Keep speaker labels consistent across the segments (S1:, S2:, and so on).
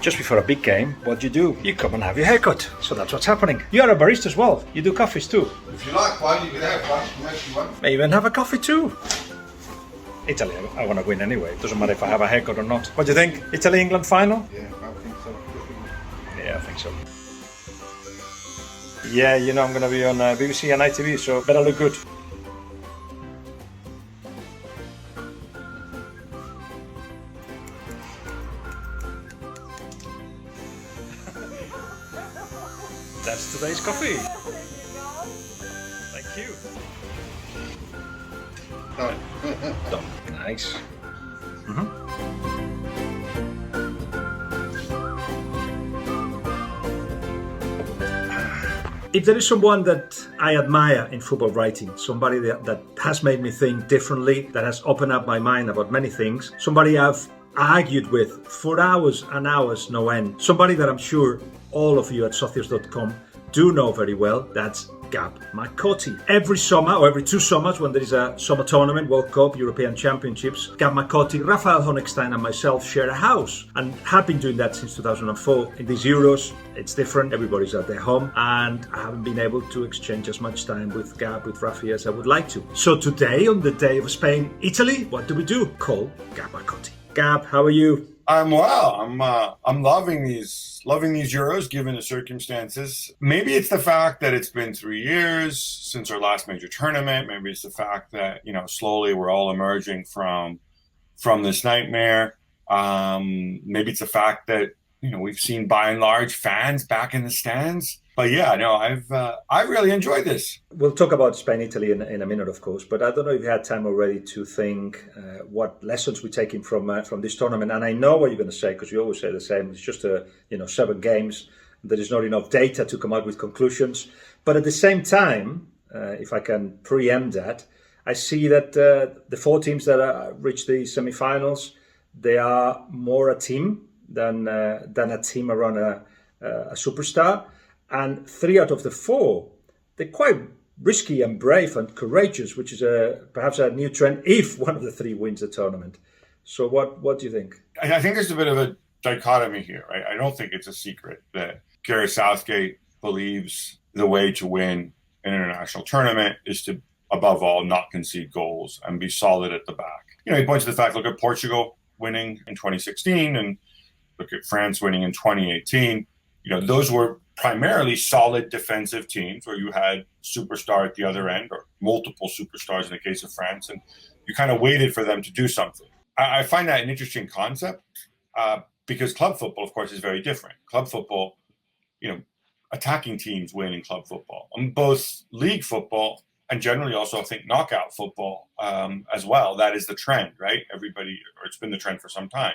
S1: Just before a big game, what do? You come and have your haircut. So that's what's happening. You're a barista as well. You do coffees too.
S2: If you like one, you can have one. Unless you want.
S1: May even have a coffee too. Italy, I want to win anyway. It doesn't matter if I have a haircut or not. What do you think? Italy-England final?
S2: Yeah, I think so.
S1: Yeah, I think so. Yeah, you know I'm going to be on BBC and ITV, so better look good. That's today's coffee. Thank you. Done. Nice. If there is someone that I admire in football writing, somebody that has made me think differently, that has opened up my mind about many things, somebody I've argued with for hours and hours no end, somebody that I'm sure all of you at Socios.com do know very well, that's Gab MARCOTTI. Every summer, or every 2 summers, when there is a summer tournament, World Cup, European Championships, Gab MARCOTTI, Raphael Honigstein and myself share a house, and have been doing that since 2004. In these Euros, it's different, everybody's at their home, and I haven't been able to exchange as much time with Gab, with Rafi, as I would like to. So today, on the day of Spain-Italy, what do? Call Gab MARCOTTI. Gab, how are you?
S2: I'm well. I'm loving these Euros given the circumstances. Maybe it's the fact that it's been 3 years since our last major tournament. Maybe it's the fact that slowly we're all emerging from this nightmare. Maybe it's the fact that we've seen by and large fans back in the stands. But yeah, no, I've really enjoyed this.
S1: We'll talk about Spain, Italy in a minute, of course. But I don't know if you had time already to think what lessons we're taking from this tournament. And I know what you're going to say, because you always say the same. It's just 7 games. There is not enough data to come out with conclusions. But at the same time, if I can preempt that, I see that the 4 teams that reached the semifinals, they are more a team than a team around a superstar. And 3 out of the 4, they're quite risky and brave and courageous, which is perhaps a new trend if one of the 3 wins the tournament. So what do you think?
S2: I think there's a bit of a dichotomy here, right? I don't think it's a secret that Gareth Southgate believes the way to win an international tournament is to, above all, not concede goals and be solid at the back. He points to the fact, look at Portugal winning in 2016 and look at France winning in 2018. Those were primarily solid defensive teams where you had superstar at the other end, or multiple superstars in the case of France, and you kind of waited for them to do something. I find that an interesting concept because club football, of course, is very different. Club football, attacking teams win in club football. Both league football and generally also, I think, knockout football as well. That is the trend, right? It's been the trend for some time.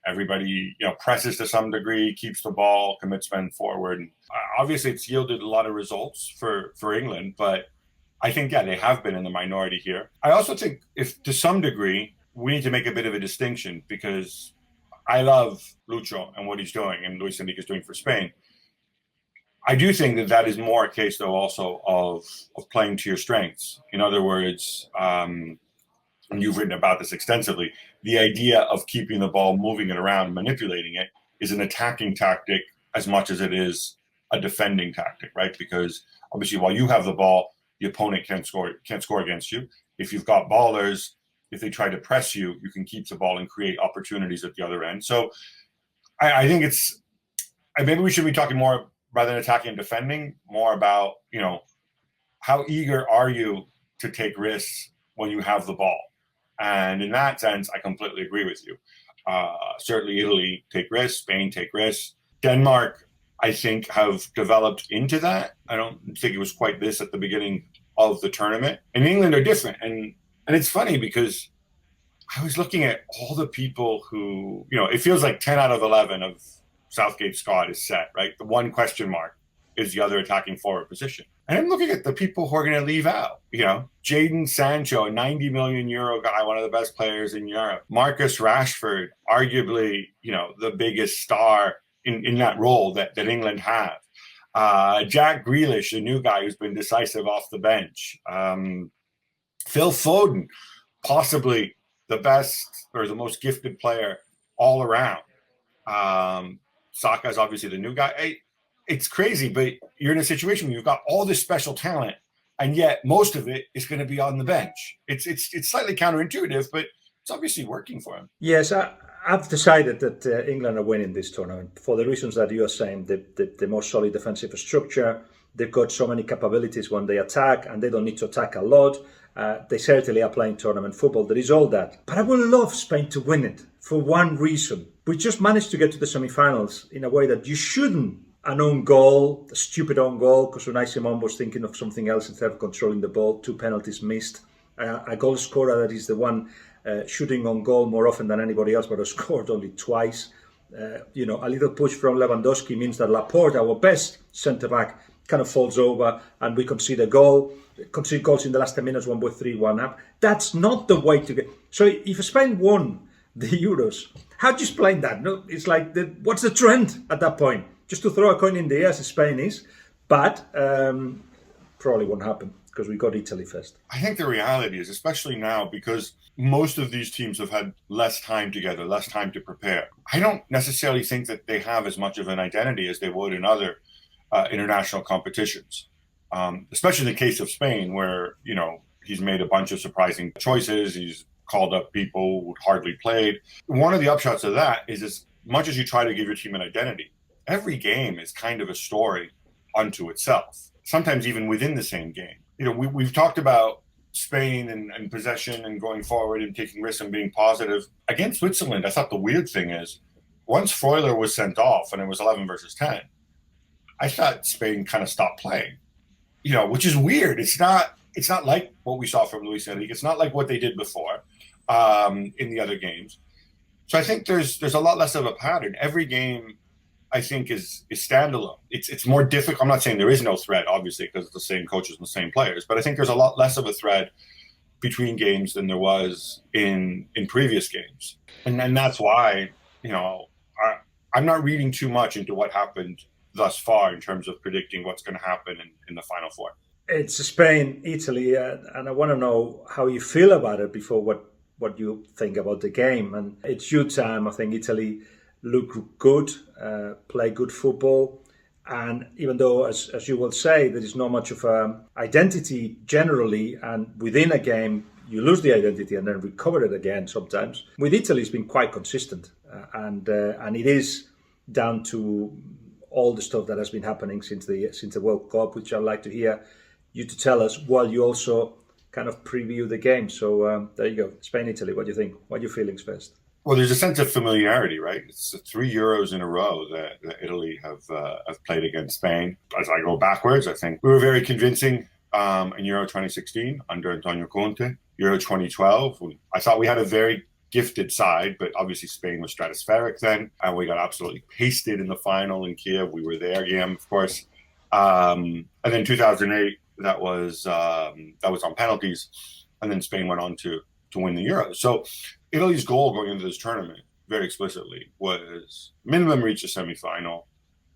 S2: Everybody, presses to some degree, keeps the ball, commits men forward. Obviously, it's yielded a lot of results for England, but I think, they have been in the minority here. I also think, if to some degree, we need to make a bit of a distinction, because I love Lucho and what he's doing, and Luis Enrique is doing for Spain. I do think that is more a case, though, also of playing to your strengths. In other words, and you've written about this extensively, the idea of keeping the ball, moving it around, manipulating it is an attacking tactic as much as it is a defending tactic, right? Because obviously while you have the ball, the opponent can't score against you. If you've got ballers, if they try to press you, you can keep the ball and create opportunities at the other end. So I think maybe we should be talking more, rather than attacking and defending, more about, how eager are you to take risks when you have the ball? And in that sense, I completely agree with you. Certainly Italy take risks, Spain take risks. Denmark, I think, have developed into that. I don't think it was quite this at the beginning of the tournament. And England are different. And it's funny because I was looking at all the people who, it feels like 10 out of 11 of Southgate's squad is set, right? The one question mark is the other attacking forward position. And I'm looking at the people who are going to leave out. Jadon Sancho, a 90 million euro guy, one of the best players in Europe. Marcus Rashford, arguably, the biggest star in that role that England have. Jack Grealish, a new guy who's been decisive off the bench. Phil Foden, possibly the best or the most gifted player all around. Saka's obviously the new guy. It's crazy, but you're in a situation where you've got all this special talent, and yet most of it is going to be on the bench. It's slightly counterintuitive, but it's obviously working for him.
S1: Yes, I've decided that England are winning this tournament for the reasons that you are saying. The more solid defensive structure, they've got so many capabilities when they attack, and they don't need to attack a lot. They certainly are playing tournament football. There is all that. But I would love Spain to win it for one reason. We just managed to get to the semi-finals in a way that you shouldn't. An own goal, a stupid own goal, because Unai Simon was thinking of something else instead of controlling the ball. 2 penalties missed. A goal scorer that is the one shooting on goal more often than anybody else, but has scored only twice. A little push from Lewandowski means that Laporte, our best centre-back, kind of falls over and we concede a goal. Concede goals in the last 10 minutes when we're 3-1 up. That's not the way to get. So if Spain won the Euros, how do you explain that? No, it's like, what's the trend at that point? Just to throw a coin in the air as Spain is, but probably won't happen because we got Italy first.
S2: I think the reality is, especially now, because most of these teams have had less time together, less time to prepare. I don't necessarily think that they have as much of an identity as they would in other international competitions, especially in the case of Spain, where, he's made a bunch of surprising choices. He's called up people who hardly played. One of the upshots of that is as much as you try to give your team an identity, every game is kind of a story unto itself, sometimes even within the same game. We've talked about Spain and possession and going forward and taking risks and being positive. Against Switzerland, I thought the weird thing is, once Freuler was sent off and it was 11 versus 10, I thought Spain kind of stopped playing, which is weird. It's not like what we saw from Luis Enrique. It's not like what they did before in the other games. So I think there's a lot less of a pattern. Every game, I think, is standalone. It's more difficult. I'm not saying there is no thread, obviously, because it's the same coaches and the same players, but I think there's a lot less of a thread between games than there was in previous games. And that's why, I'm not reading too much into what happened thus far in terms of predicting what's going to happen in the Final Four.
S1: It's Spain, Italy, and I want to know how you feel about it before what you think about the game. And it's your time. I think Italy look good, play good football. And even though, as you will say, there is not much of an identity generally, and within a game, you lose the identity and then recover it again sometimes. With Italy, it's been quite consistent. And it is down to all the stuff that has been happening since the World Cup, which I'd like to hear you to tell us while you also kind of preview the game. So there you go. Spain, Italy, what do you think? What are your feelings first?
S2: Well, there's a sense of familiarity, right? It's 3 Euros in a row that Italy have played against Spain. As I go backwards, I think we were very convincing in Euro 2016 under Antonio Conte. Euro 2012, I thought we had a very gifted side, but obviously Spain was stratospheric then, and we got absolutely pasted in the final in Kiev. We were there, Guillem, of course. And then 2008, that was on penalties, and then Spain went on to win the Euros. So Italy's goal going into this tournament, very explicitly, was minimum reach a semifinal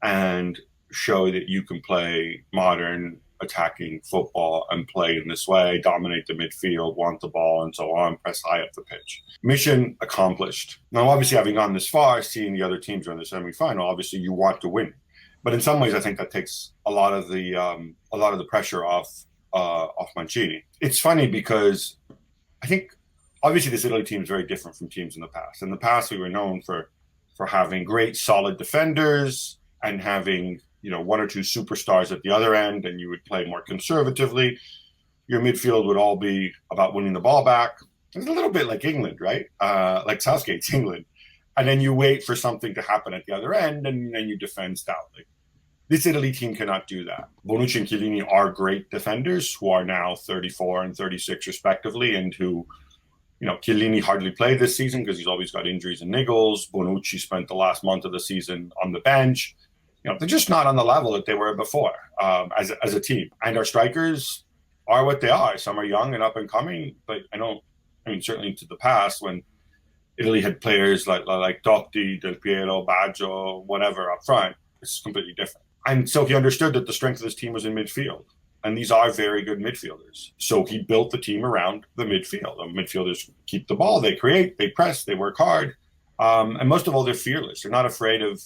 S2: and show that you can play modern attacking football and play in this way, dominate the midfield, want the ball, and so on, press high up the pitch. Mission accomplished. Now, obviously, having gone this far, seeing the other teams are in the semifinal, obviously you want to win. But in some ways, I think that takes a lot of the pressure off Mancini. It's funny because I think obviously this Italy team is very different from teams in the past. In the past, we were known for having great, solid defenders and having 1 or 2 superstars at the other end, and you would play more conservatively. Your midfield would all be about winning the ball back. It's a little bit like England, right? Like Southgate's England. And then you wait for something to happen at the other end, and then you defend stoutly. This Italy team cannot do that. Bonucci and Chiellini are great defenders who are now 34 and 36 respectively, and who, Chiellini hardly played this season because he's always got injuries and niggles. Bonucci spent the last month of the season on the bench. They're just not on the level that they were before as a team. And our strikers are what they are. Some are young and up and coming, but certainly to the past when Italy had players like Totti, Del Piero, Baggio, whatever up front, it's completely different. And so he understood that the strength of this team was in midfield. And these are very good midfielders. So he built the team around the midfield. The midfielders keep the ball, they create, they press, they work hard. And most of all, they're fearless. They're not afraid of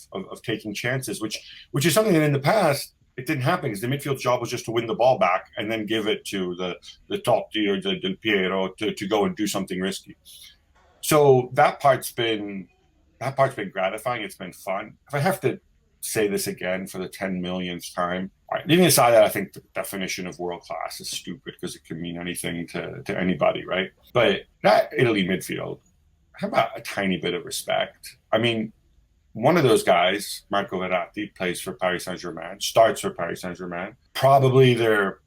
S2: taking chances, which is something that in the past it didn't happen, because the midfield job was just to win the ball back and then give it to the Totti or the Del Piero to go and do something risky. So that part's been gratifying. It's been fun. If I have to say this again for the 10 millionth time, leaving aside that I think the definition of world class is stupid because it can mean anything to anybody, right? But that Italy midfield, how about a tiny bit of respect? I mean, one of those guys, Marco Verratti, plays for Paris Saint-Germain, starts for Paris Saint-Germain. Probably their,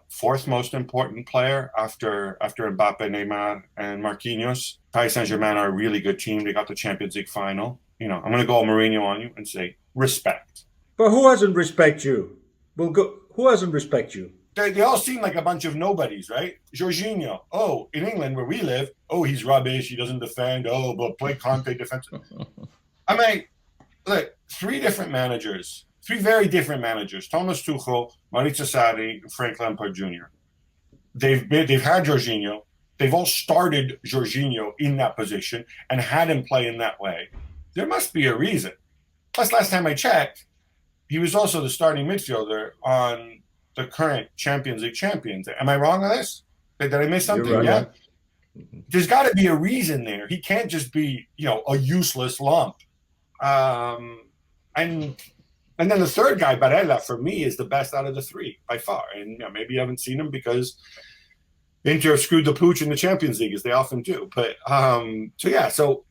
S2: fourth most important player after Mbappe, Neymar, and Marquinhos. Paris Saint-Germain are a really good team. They got the Champions League final. I'm going to go Mourinho on you and say respect.
S1: But who doesn't respect you? Who doesn't respect you?
S2: They all seem like a bunch of nobodies, right? Jorginho, in England where we live, he's rubbish, he doesn't defend, but play Conte defensive. I mean, look, three very different managers, Thomas Tuchel, Maurizio Sarri, and Frank Lampard Jr. They've had Jorginho. They've all started Jorginho in that position and had him play in that way. There must be a reason. Plus, last time I checked, he was also the starting midfielder on the current Champions League champions. Am I wrong on this? Did I miss something?
S1: Right.
S2: Yeah. There's got to be a reason there. He can't just be, a useless lump. And then the third guy, Barella, for me, is the best out of the three by far. And maybe you haven't seen him because Inter have screwed the pooch in the Champions League, as they often do. But so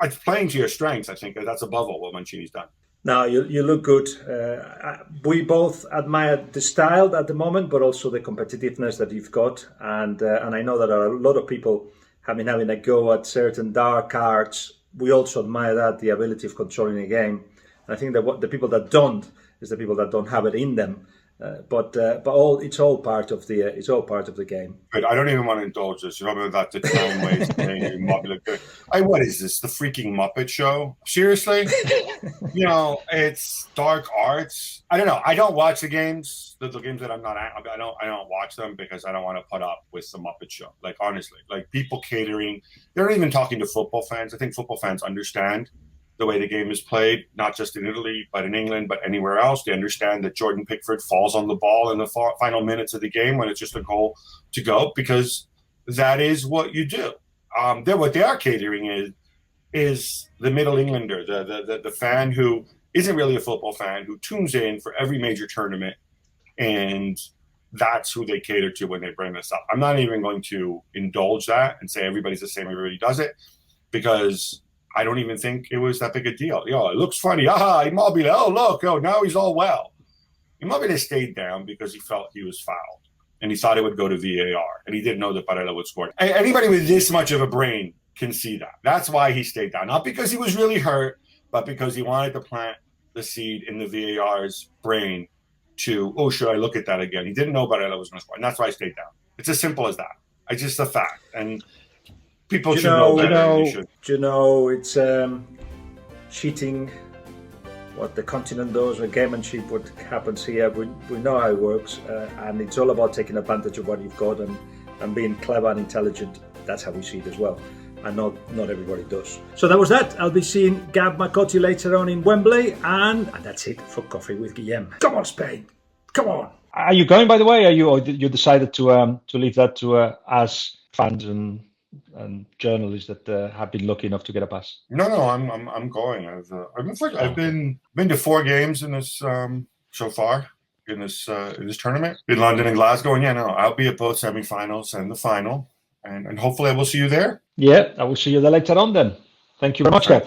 S2: it's playing to your strengths. I think that's above all what Mancini's done.
S1: Now, you look good. We both admire the style at the moment, but also the competitiveness that you've got. And I know that there are a lot of people have been having a go at certain dark arts. We also admire that, the ability of controlling a game. And I think that the people that don't is the people that don't have it in them. But it's all part of the game.
S2: But I don't even want to indulge this. Remember that the time waste thing. What is this? The freaking Muppet Show? Seriously? It's dark arts. I don't know. I don't watch the games. The games that I'm not at, I don't watch them because I don't want to put up with the Muppet Show. Like, honestly, like people catering. They're not even talking to football fans. I think football fans understand the way the game is played, not just in Italy, but in England, but anywhere else. They understand that Jordan Pickford falls on the ball in the final minutes of the game when it's just a goal to go, because that is what you do. What they are catering is the Middle Englander, the fan who isn't really a football fan, who tunes in for every major tournament, and that's who they cater to when they bring this up. I'm not even going to indulge that and say everybody's the same, everybody does it, because I don't even think it was that big a deal. It looks funny. Immobile. Look. Now he's all well. Immobile stayed down because he felt he was fouled. And he thought it would go to VAR. And he didn't know that Barella would score. Anybody with this much of a brain can see that. That's why he stayed down. Not because he was really hurt, but because he wanted to plant the seed in the VAR's brain to, should I look at that again? He didn't know Barella was going to score. And that's why he stayed down. It's as simple as that. It's just a fact. And people should know better.
S1: It's cheating, what the continent does, or gamemanship, what happens here. We know how it works, and it's all about taking advantage of what you've got and being clever and intelligent. That's how we see it as well. And not everybody does. So that was that. I'll be seeing Gab MARCOTTI later on in Wembley, and that's it for Coffee with Guillem. Come on, Spain! Come on!
S3: Are you going, by the way? Or you decided to leave that to us fans and journalists that have been lucky enough to get a pass?
S2: No, I'm going. I've been to 4 games in this so far in this tournament in London and Glasgow, and I'll be at both semifinals and the final, and hopefully I will see you there.
S3: Yeah, I will see you there later on then. Thank you very much, Gab.